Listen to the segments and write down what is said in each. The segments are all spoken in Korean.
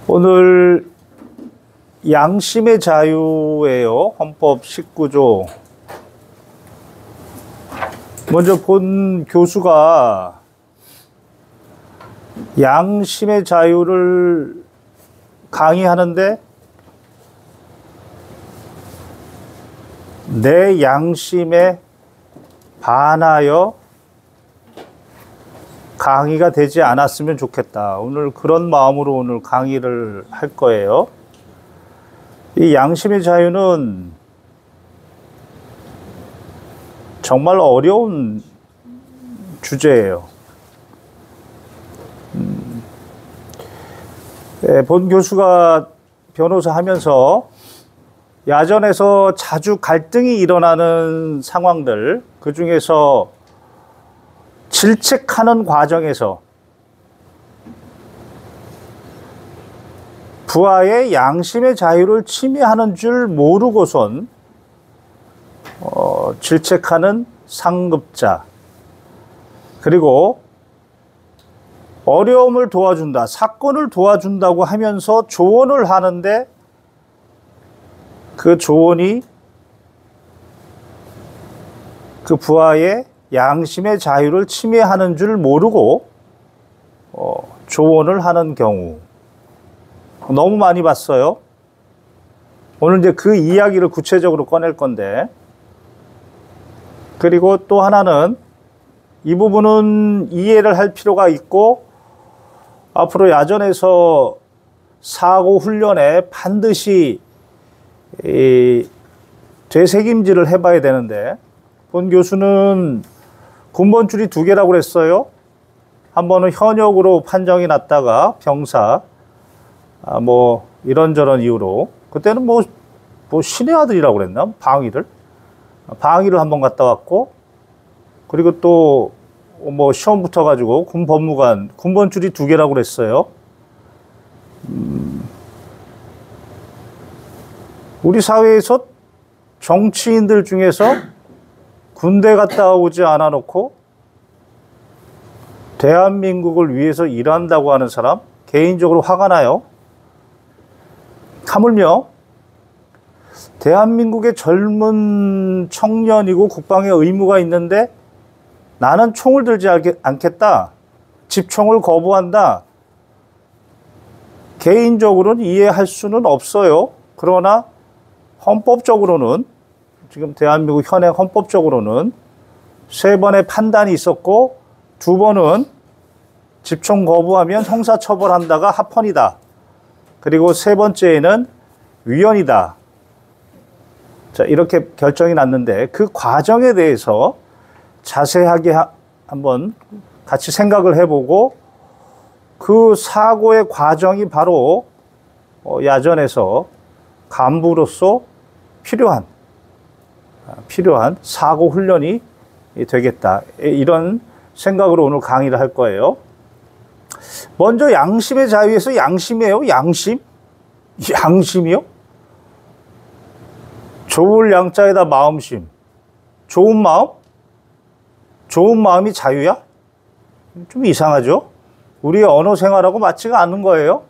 오늘 양심의 자유예요. 헌법 19조. 먼저 본 교수가 양심의 자유를 강의하는데 내 양심에 반하여 강의가 되지 않았으면 좋겠다. 오늘 그런 마음으로 오늘 강의를 할 거예요. 이 양심의 자유는 정말 어려운 주제예요. 본 교수가 변호사 하면서 야전에서 자주 갈등이 일어나는 상황들, 그 중에서 질책하는 과정에서 부하의 양심의 자유를 침해하는 줄 모르고선 질책하는 상급자, 그리고 어려움을 도와준다, 사건을 도와준다고 하면서 조언을 하는데 그 조언이 그 부하의 양심의 자유를 침해하는 줄 모르고 조언을 하는 경우 너무 많이 봤어요. 오늘 이제 그 이야기를 구체적으로 꺼낼 건데, 그리고 또 하나는 이 부분은 이해를 할 필요가 있고 앞으로 야전에서 사고 훈련에 반드시 되새김질을 해봐야 되는데, 본 교수는 군번줄이 2개라고 그랬어요. 한 번은 현역으로 판정이 났다가 병사, 뭐 이런저런 이유로, 그때는 뭐 신의 아들이라고 그랬나? 방위를 한 번 갔다 왔고, 그리고 또 뭐 시험 붙어가지고 군법무관, 군번줄이 2개라고 그랬어요. 우리 사회에서 정치인들 중에서 군대 갔다 오지 않아 놓고 대한민국을 위해서 일한다고 하는 사람, 개인적으로 화가 나요. 하물며 대한민국의 젊은 청년이고 국방에 의무가 있는데 나는 총을 들지 않겠다, 집총을 거부한다, 개인적으로는 이해할 수는 없어요. 그러나 헌법적으로는, 지금 대한민국 현행 헌법적으로는 3번의 판단이 있었고 2번은 집총 거부하면 형사처벌한다가 합헌이다. 그리고 3번째에는 위헌이다. 자, 이렇게 결정이 났는데 그 과정에 대해서 자세하게 한번 같이 생각을 해보고, 그 사고의 과정이 바로 야전에서 간부로서 필요한 사고 훈련이 되겠다, 이런 생각으로 오늘 강의를 할 거예요. 먼저 양심의 자유에서 양심이에요. 양심이요? 좋을 양자에다 마음심, 좋은 마음이 자유야? 좀 이상하죠? 우리의 언어 생활하고 맞지가 않는 거예요.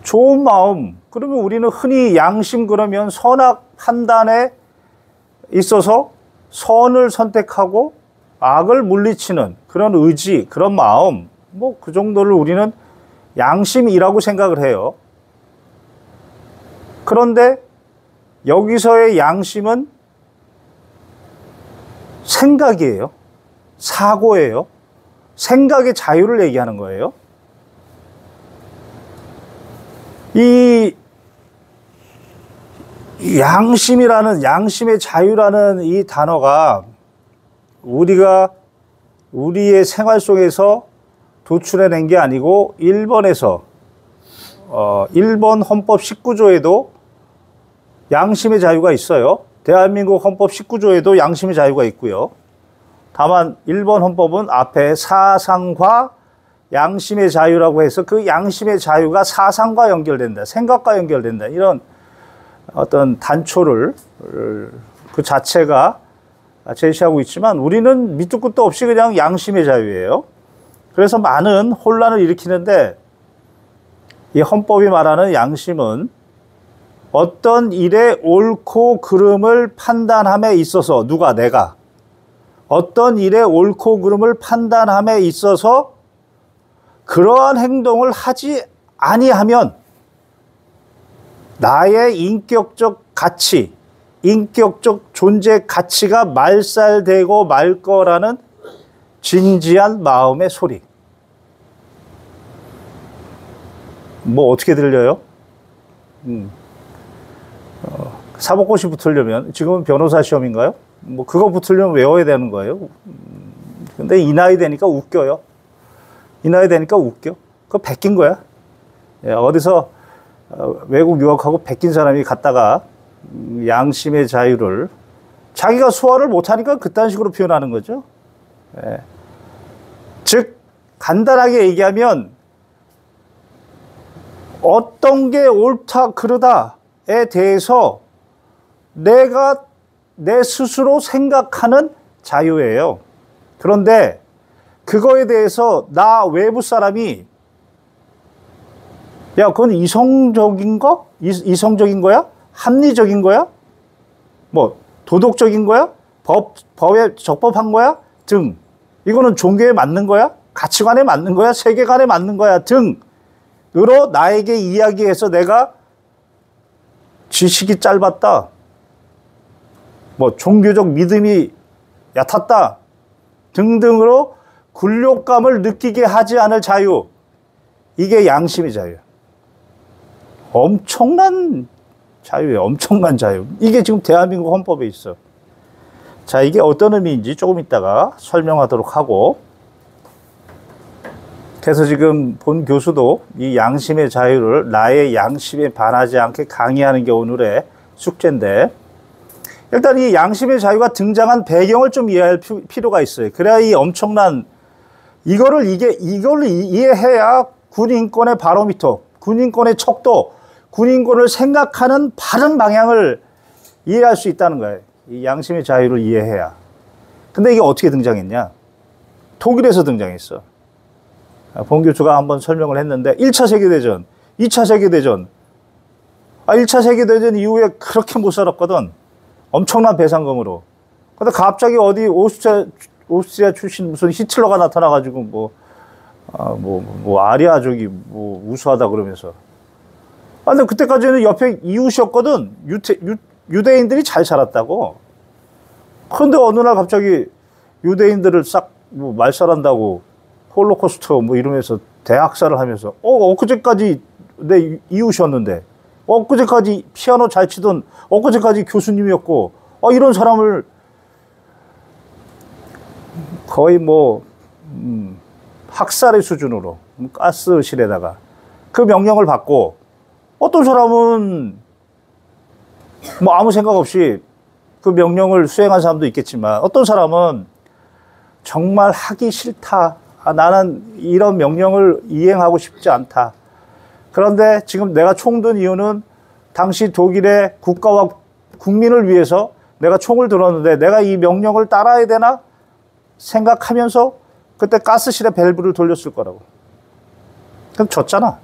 좋은 마음, 그러면 우리는 흔히 양심 그러면 선악 판단에 있어서 선을 선택하고 악을 물리치는 그런 의지, 그런 마음, 뭐 그 정도를 우리는 양심이라고 생각을 해요. 그런데 여기서의 양심은 생각이에요. 사고예요. 생각의 자유를 얘기하는 거예요. 이 양심의 자유라는 이 단어가 우리가 우리의 생활 속에서 도출해낸 게 아니고 일본에서 1번 헌법 19조에도 양심의 자유가 있어요. 대한민국 헌법 19조에도 양심의 자유가 있고요. 다만 일본 헌법은 앞에 사상과 양심의 자유라고 해서 그 양심의 자유가 사상과 연결된다, 생각과 연결된다, 이런 어떤 단초를 그 자체가 제시하고 있지만 우리는 밑도 끝도 없이 그냥 양심의 자유예요. 그래서 많은 혼란을 일으키는데 이 헌법이 말하는 양심은 어떤 일의 옳고 그름을 판단함에 있어서 누가 내가 어떤 일의 옳고 그름을 판단함에 있어서 그러한 행동을 하지 아니하면 나의 인격적 가치, 인격적 존재 가치가 말살되고 말 거라는 진지한 마음의 소리. 뭐 어떻게 들려요? 사법고시 붙으려면 지금은 변호사 시험인가요? 뭐 그거 붙으려면 외워야 되는 거예요. 근데 이 나이 되니까 웃겨요. 이 나이 되니까 웃겨. 그거 베낀 거야. 어디서 외국 유학하고 베낀 사람이 갔다가 양심의 자유를 자기가 소화를 못하니까 그딴 식으로 표현하는 거죠. 즉 간단하게 얘기하면 어떤 게 옳다 그르다에 대해서 내가 내 스스로 생각하는 자유예요. 그런데 그거에 대해서 나 외부 사람이 야, 그건 이성적인 거? 이성적인 거야? 합리적인 거야? 뭐 도덕적인 거야? 법에 적법한 거야? 등. 이거는 종교에 맞는 거야? 가치관에 맞는 거야? 세계관에 맞는 거야? 등으로 나에게 이야기해서 내가 지식이 짧았다. 뭐 종교적 믿음이 얕았다. 등등으로 굴욕감을 느끼게 하지 않을 자유. 이게 양심의 자유. 엄청난 자유예요. 엄청난 자유. 이게 지금 대한민국 헌법에 있어. 자, 이게 어떤 의미인지 조금 이따가 설명하도록 하고, 그래서 지금 본 교수도 이 양심의 자유를 나의 양심에 반하지 않게 강의하는 게 오늘의 숙제인데, 일단 이 양심의 자유가 등장한 배경을 좀 이해할 필요가 있어요. 그래야 이 엄청난 이거를 이해해야 군인권의 바로미터, 군인권의 척도, 군인권을 생각하는 바른 방향을 이해할 수 있다는 거예요. 이 양심의 자유를 이해해야. 근데 이게 어떻게 등장했냐? 독일에서 등장했어. 본 교수가 한번 설명을 했는데 1차 세계대전, 2차 세계대전. 1차 세계대전 이후에 그렇게 못 살았거든. 엄청난 배상금으로. 근데 갑자기 어디 오스트리아 출신 무슨 히틀러가 나타나가지고 아리아족이 우수하다 그러면서. 근데 그때까지는 옆에 이웃이었거든. 유대인들이 잘 살았다고. 그런데 어느 날 갑자기 유대인들을 싹 말살한다고 홀로코스트 이러면서 대학살을 하면서 엊그제까지 내 이웃이었는데 엊그제까지 피아노 잘 치던 엊그제까지 교수님이었고 이런 사람을 거의 학살의 수준으로 가스실에다가 그 명령을 받고 어떤 사람은 아무 생각 없이 그 명령을 수행한 사람도 있겠지만 어떤 사람은 정말 하기 싫다. 나는 이런 명령을 이행하고 싶지 않다. 그런데 지금 내가 총 든 이유는 당시 독일의 국가와 국민을 위해서 내가 총을 들었는데 내가 이 명령을 따라야 되나 생각하면서 그때 가스실에 밸브를 돌렸을 거라고. 그럼 졌잖아.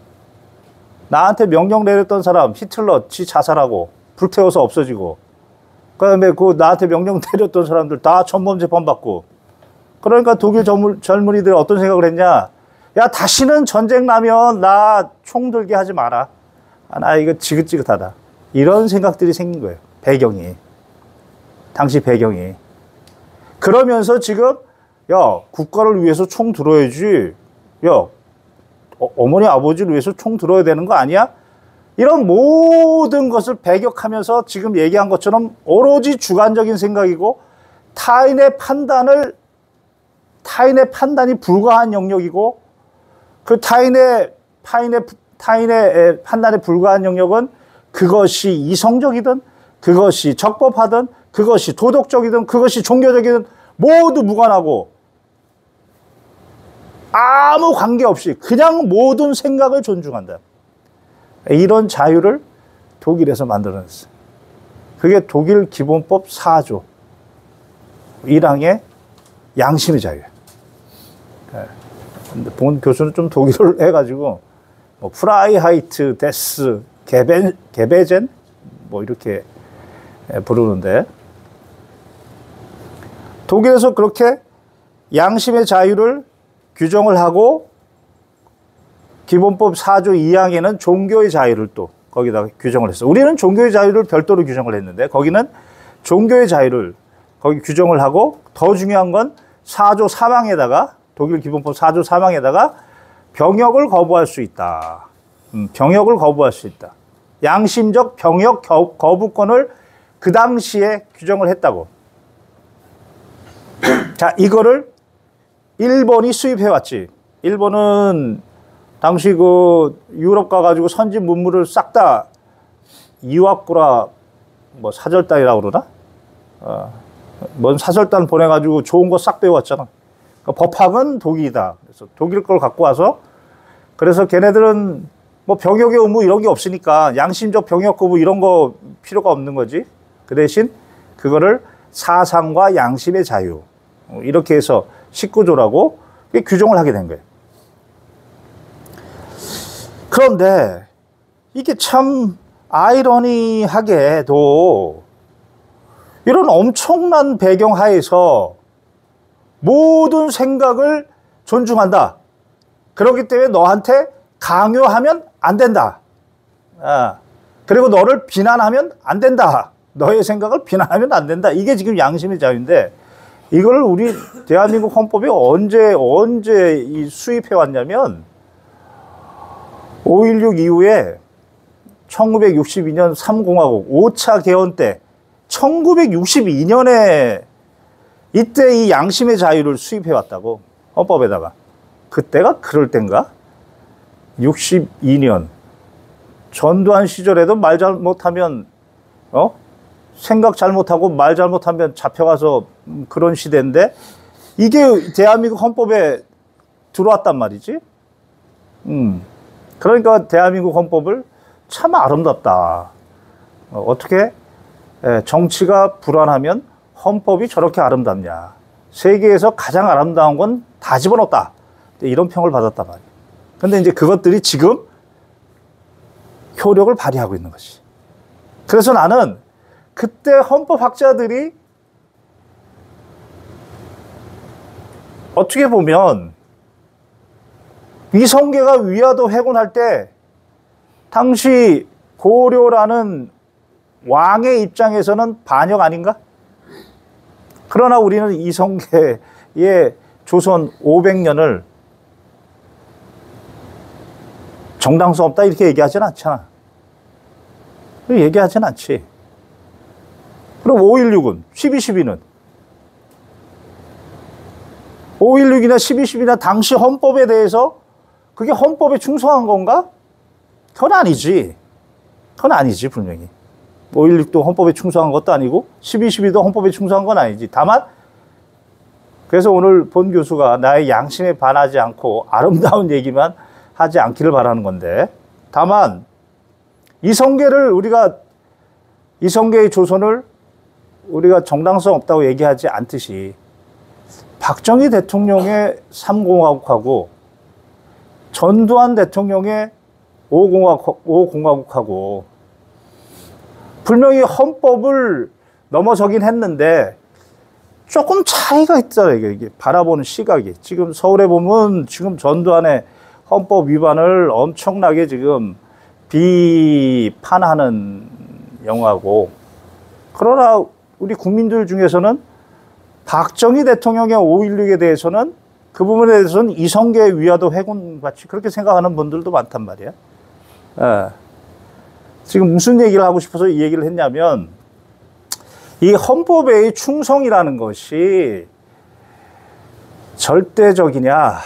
나한테 명령 내렸던 사람 히틀러 지 자살하고 불태워서 없어지고 그다음에 나한테 명령 내렸던 사람들 다 전범 재판 받고 그러니까 독일 젊은이들이 어떤 생각을 했냐. 야, 다시는 전쟁 나면 나 총 들게 하지 마라. 나 이거 지긋지긋하다. 이런 생각들이 생긴 거예요. 배경이. 당시 배경이. 그러면서 지금 야, 국가를 위해서 총 들어야지. 야, 어머니 아버지를 위해서 총 들어야 되는 거 아니야? 이런 모든 것을 배격하면서 지금 얘기한 것처럼 오로지 주관적인 생각이고 타인의 판단이 불가한 영역이고 그 타인의 판단에 불과한 영역은 그것이 이성적이든 그것이 적법하든 그것이 도덕적이든 그것이 종교적이든 모두 무관하고 아무 관계없이 그냥 모든 생각을 존중한다. 이런 자유를 독일에서 만들어냈어요. 그게 독일 기본법 4조 1항의 양심의 자유예요. 근데 본 교수는 좀 독일어를 해가지고 뭐 프라이하이트 데스 게베젠 뭐 이렇게 부르는데, 독일에서 그렇게 양심의 자유를 규정을 하고 기본법 4조 2항에는 종교의 자유를 또 거기다가 규정을 했어. 우리는 종교의 자유를 별도로 규정을 했는데 거기는 종교의 자유를 거기 규정을 하고, 더 중요한 건 4조 3항에다가, 독일 기본법 4조 3항에다가 병역을 거부할 수 있다. 병역을 거부할 수 있다. 양심적 병역 거부권을 그 당시에 규정을 했다고. 자, 이거를 일본이 수입해왔지. 일본은 당시 그 유럽 가가지고 선진 문물을 싹 다 이와꾸라 뭐 사절단이라고 그러나? 뭔 사절단 보내가지고 좋은 거 싹 배워왔잖아. 그러니까 법학은 독일이다. 그래서 독일 걸 갖고 와서, 그래서 걔네들은 뭐 병역의 의무 이런 게 없으니까 양심적 병역 거부 이런 거 필요가 없는 거지. 그 대신 그거를 사상과 양심의 자유, 이렇게 해서 19조라고 규정을 하게 된 거예요. 그런데 이게 참 아이러니하게도 이런 엄청난 배경 하에서 모든 생각을 존중한다. 그렇기 때문에 너한테 강요하면 안 된다. 그리고 너를 비난하면 안 된다. 너의 생각을 비난하면 안 된다. 이게 지금 양심의 자유인데, 이걸 우리 대한민국 헌법이 언제 수입해 왔냐면 5.16 이후에 1962년 3공화국 5차 개헌 때 1962년에 이때 이 양심의 자유를 수입해 왔다고, 헌법에다가. 그때가 그럴 땐가? 62년. 전두환 시절에도 말 잘못하면, 생각 잘못하고 말 잘못하면 잡혀가서 그런 시대인데, 이게 대한민국 헌법에 들어왔단 말이지. 그러니까 대한민국 헌법을 참 아름답다. 어떻게 정치가 불안하면 헌법이 저렇게 아름답냐. 세계에서 가장 아름다운 건 다 집어넣었다. 이런 평을 받았단 말이야. 근데 이제 그것들이 지금 효력을 발휘하고 있는 것이. 그래서 나는 그때 헌법학자들이 어떻게 보면 이성계가 위화도 회군할 때 당시 고려라는 왕의 입장에서는 반역 아닌가? 그러나 우리는 이성계의 조선 500년을 정당성 없다 이렇게 얘기하진 않잖아. 얘기하진 않지. 그럼 5.16은, 12.12는 5.16이나 12.12나 당시 헌법에 대해서 그게 헌법에 충성한 건가? 그건 아니지. 그건 아니지, 분명히. 5.16도 헌법에 충성한 것도 아니고 12.12도 헌법에 충성한 건 아니지. 다만 그래서 오늘 본 교수가 나의 양심에 반하지 않고 아름다운 얘기만 하지 않기를 바라는 건데, 다만 이성계의 조선을 우리가 정당성 없다고 얘기하지 않듯이 박정희 대통령의 3공화국하고 전두환 대통령의 5공화국하고 분명히 헌법을 넘어서긴 했는데 조금 차이가 있잖아요. 이게 바라보는 시각이. 지금 서울에 보면 지금 전두환의 헌법 위반을 엄청나게 지금 비판하는 영화고, 그러나 우리 국민들 중에서는 박정희 대통령의 5.16에 대해서는, 그 부분에 대해서는 이성계의 위화도 회군같이 그렇게 생각하는 분들도 많단 말이야. 지금 무슨 얘기를 하고 싶어서 이 얘기를 했냐면, 이 헌법의 충성이라는 것이 절대적이냐?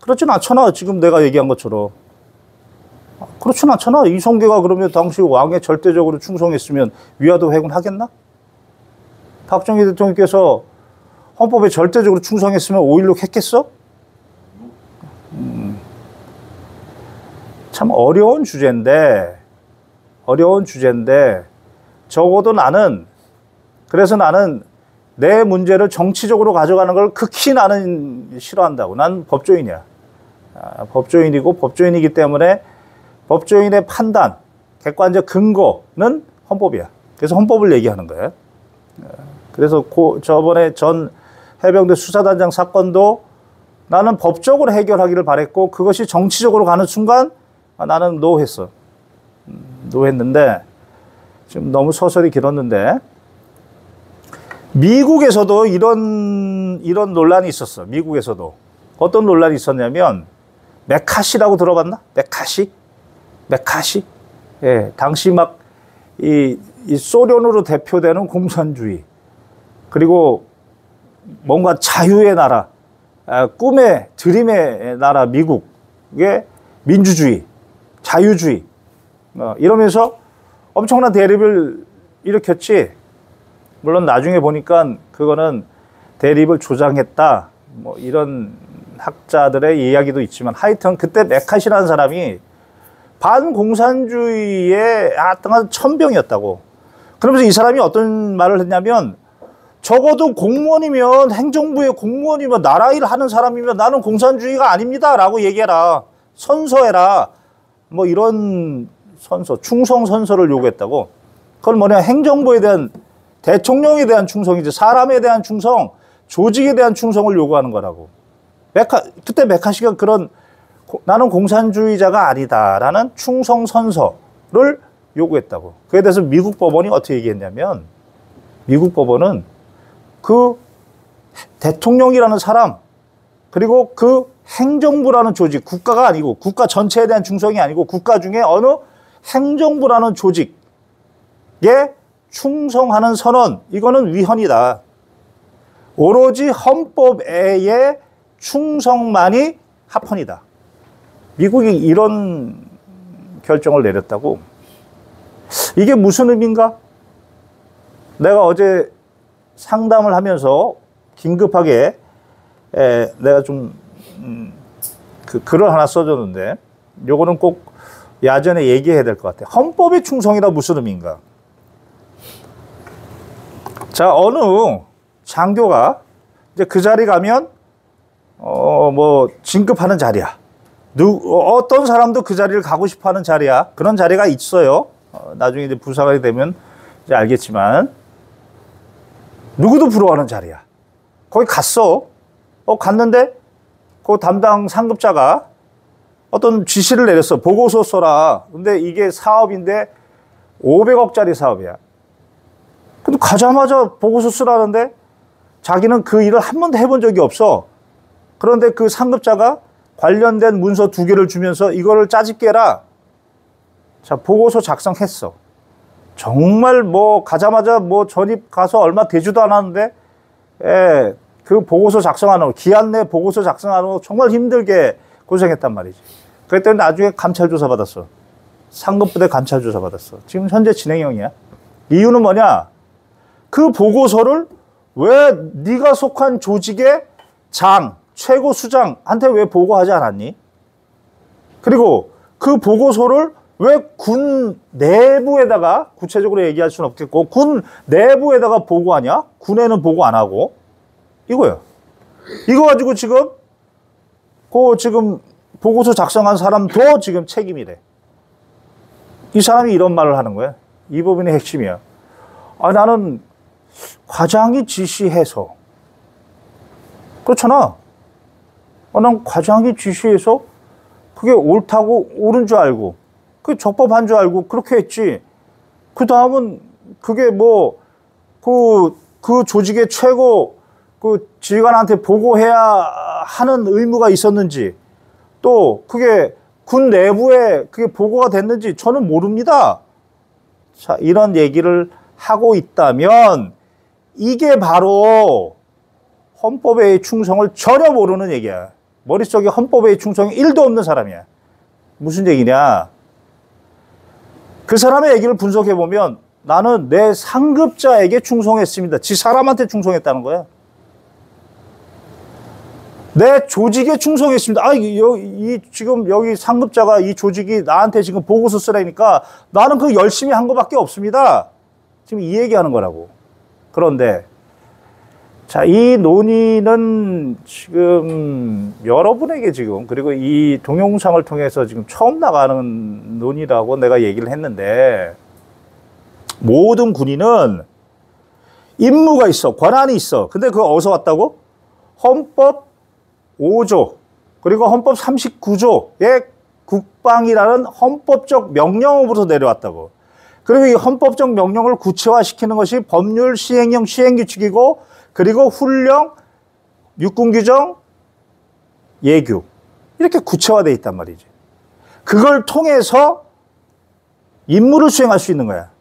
그렇진 않잖아. 지금 내가 얘기한 것처럼. 그렇진 않잖아. 이성계가 그러면 당시 왕에 절대적으로 충성했으면 위화도 회군하겠나? 박정희 대통령께서 헌법에 절대적으로 충성했으면 5.16 했겠어? 참 어려운 주제인데 적어도 그래서 나는 내 문제를 정치적으로 가져가는 걸 극히 나는 싫어한다고. 난 법조인이야. 법조인이고 법조인이기 때문에 법조인의 판단, 객관적 근거는 헌법이야. 그래서 헌법을 얘기하는 거예요. 그래서 저번에 전 해병대 수사단장 사건도 나는 법적으로 해결하기를 바랬고 그것이 정치적으로 가는 순간 나는 노했어. 노했는데 지금 너무 서설이 길었는데 미국에서도 이런 논란이 있었어. 미국에서도 어떤 논란이 있었냐면 메카시라고 들어봤나? 메카시? 예, 당시 막 이 소련으로 대표되는 공산주의 그리고 뭔가 자유의 나라, 꿈의 드림의 나라 미국의 민주주의, 자유주의 이러면서 엄청난 대립을 일으켰지. 물론 나중에 보니까 그거는 대립을 조장했다. 뭐 이런 학자들의 이야기도 있지만 하여튼 그때 메카시라는 사람이 반공산주의의 하여튼 천병이었다고. 그러면서 이 사람이 어떤 말을 했냐면 적어도 공무원이면 행정부의 공무원이면 나라 일 하는 사람이면 나는 공산주의가 아닙니다 라고 얘기해라. 선서해라. 뭐 이런 선서, 충성 선서를 요구했다고. 그건 뭐냐, 행정부에 대한, 대통령에 대한 충성이지, 사람에 대한 충성, 조직에 대한 충성을 요구하는 거라고. 그때 메카시가 그런 나는 공산주의자가 아니다라는 충성 선서를 요구했다고. 그에 대해서 미국 법원이 어떻게 얘기했냐면 미국 법원은 그 대통령이라는 사람 그리고 그 행정부라는 조직, 국가가 아니고 국가 전체에 대한 충성이 아니고 국가 중에 어느 행정부라는 조직에 충성하는 선언, 이거는 위헌이다. 오로지 헌법에 충성만이 합헌이다. 미국이 이런 결정을 내렸다고. 이게 무슨 의미인가? 내가 어제 상담을 하면서 긴급하게 내가 좀 그 글을 하나 써줬는데 요거는 꼭 야전에 얘기해야 될 것 같아. 헌법의 충성이라 무슨 의미인가? 자, 어느 장교가 이제 그 자리 가면 뭐 진급하는 자리야. 어떤 사람도 그 자리를 가고 싶어하는 자리야. 그런 자리가 있어요. 나중에 이제 부사관이 되면 이제 알겠지만 누구도 부러워하는 자리야. 거기 갔어. 갔는데 그 담당 상급자가 어떤 지시를 내렸어. 보고서 써라. 근데 이게 사업인데 500억짜리 사업이야. 근데 가자마자 보고서 쓰라는데 자기는 그 일을 한 번도 해본 적이 없어. 그런데 그 상급자가 관련된 문서 2개를 주면서 이거를 짜집게 해라. 자, 보고서 작성했어. 정말 뭐 가자마자 뭐 전입 가서 얼마 되지도 않았는데 그 보고서 작성하는 거, 기한 내 보고서 작성하는 거 정말 힘들게 고생했단 말이지. 그랬더니 나중에 감찰 조사 받았어. 상급부대 감찰 조사 받았어. 지금 현재 진행형이야. 이유는 뭐냐? 그 보고서를 왜 네가 속한 조직의 장, 최고 수장한테 왜 보고하지 않았니? 그리고 그 보고서를 왜 군 내부에다가, 구체적으로 얘기할 수는 없겠고, 군 내부에다가 보고하냐? 군에는 보고 안 하고. 이거야. 이거 가지고 지금 지금 보고서 작성한 사람도 지금 책임이래. 이 사람이 이런 말을 하는 거야. 이 부분이 핵심이야. 나는 과장이 지시해서. 그렇잖아. 난 과장이 지시해서 그게 옳다고, 옳은 줄 알고, 그게 적법한 줄 알고 그렇게 했지. 그 다음은 그게 뭐, 그 조직의 최고 그 지휘관한테 보고해야 하는 의무가 있었는지, 또 그게 군 내부에 그게 보고가 됐는지 저는 모릅니다. 자, 이런 얘기를 하고 있다면 이게 바로 헌법의 충성을 전혀 모르는 얘기야. 머릿속에 헌법의 충성이 1도 없는 사람이야. 무슨 얘기냐? 그 사람의 얘기를 분석해보면 나는 내 상급자에게 충성했습니다. 지 사람한테 충성했다는 거야. 내 조직에 충성했습니다. 지금 여기 상급자가 이 조직이 나한테 지금 보고서 쓰라니까 나는 그 열심히 한 거밖에 없습니다. 지금 이 얘기하는 거라고. 그런데 자, 이 논의는 지금 여러분에게 지금, 그리고 이 동영상을 통해서 지금 처음 나가는 논의라고 내가 얘기를 했는데, 모든 군인은 임무가 있어, 권한이 있어. 근데 그거 어디서 왔다고? 헌법 5조, 그리고 헌법 39조의 국방이라는 헌법적 명령으로부터 내려왔다고. 그리고 이 헌법적 명령을 구체화시키는 것이 법률, 시행령, 시행규칙이고, 그리고 훈령, 육군규정, 예규. 이렇게 구체화되어 있단 말이지. 그걸 통해서 임무를 수행할 수 있는 거야.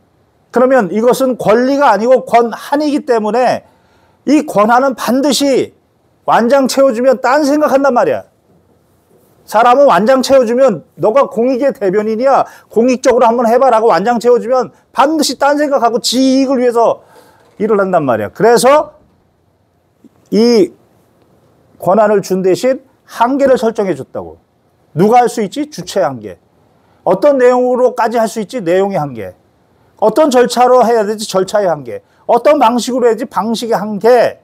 그러면 이것은 권리가 아니고 권한이기 때문에 이 권한은 반드시 완장 채워주면 딴 생각한단 말이야. 사람은 완장 채워주면 너가 공익의 대변인이야. 공익적으로 한번 해봐라고 완장 채워주면 반드시 딴 생각하고 지 이익을 위해서 일을 한단 말이야. 그래서 이 권한을 준 대신 한계를 설정해 줬다고. 누가 할 수 있지? 주체 한계. 어떤 내용으로까지 할 수 있지? 내용의 한계. 어떤 절차로 해야 되지? 절차의 한계. 어떤 방식으로 해야지? 방식의 한계.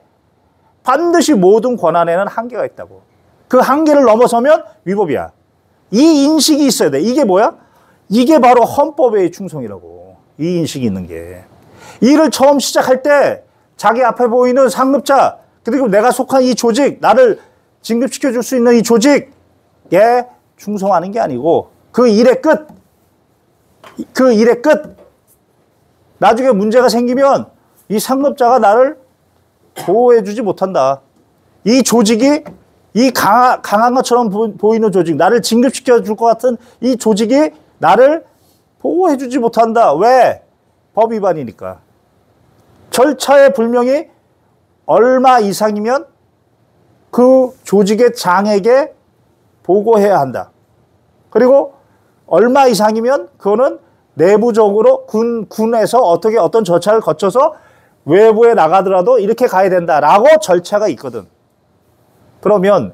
반드시 모든 권한에는 한계가 있다고. 그 한계를 넘어서면 위법이야. 이 인식이 있어야 돼. 이게 뭐야? 이게 바로 헌법의 충성이라고. 이 인식이 있는 게. 일을 처음 시작할 때 자기 앞에 보이는 상급자, 그리고 내가 속한 이 조직, 나를 진급시켜줄 수 있는 이 조직에 충성하는 게 아니고 그 일의 끝. 그 일의 끝. 나중에 문제가 생기면 이 상급자가 나를 보호해주지 못한다. 이 조직이 이 강한 것처럼 보이는 조직, 나를 진급시켜줄 것 같은 이 조직이 나를 보호해주지 못한다. 왜? 법 위반이니까. 절차에 불명이 얼마 이상이면 그 조직의 장에게 보고해야 한다. 그리고 얼마 이상이면 그거는 내부적으로 군에서 어떤 절차를 거쳐서 외부에 나가더라도 이렇게 가야 된다라고 절차가 있거든. 그러면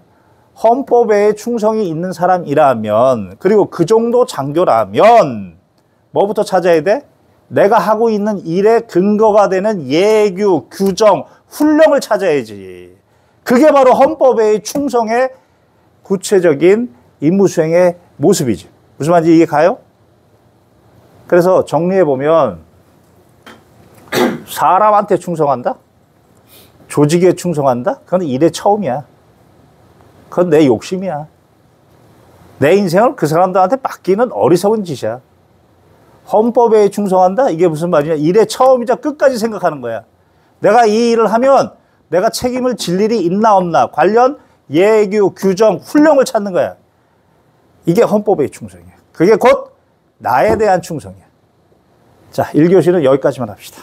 헌법에 충성이 있는 사람이라면, 그리고 그 정도 장교라면 뭐부터 찾아야 돼? 내가 하고 있는 일의 근거가 되는 예규, 규정, 훈령을 찾아야지. 그게 바로 헌법의 충성의 구체적인 임무 수행의 모습이지. 무슨 말인지 이해 가요? 그래서 정리해보면 사람한테 충성한다? 조직에 충성한다? 그건 일의 처음이야. 그건 내 욕심이야. 내 인생을 그 사람들한테 맡기는 어리석은 짓이야. 헌법에 충성한다? 이게 무슨 말이냐? 일의 처음이자 끝까지 생각하는 거야. 내가 이 일을 하면 내가 책임을 질 일이 있나 없나 관련 예규, 규정, 훈령을 찾는 거야. 이게 헌법의 충성이야. 그게 곧 나에 대한 충성이야. 자, 1교시는 여기까지만 합시다.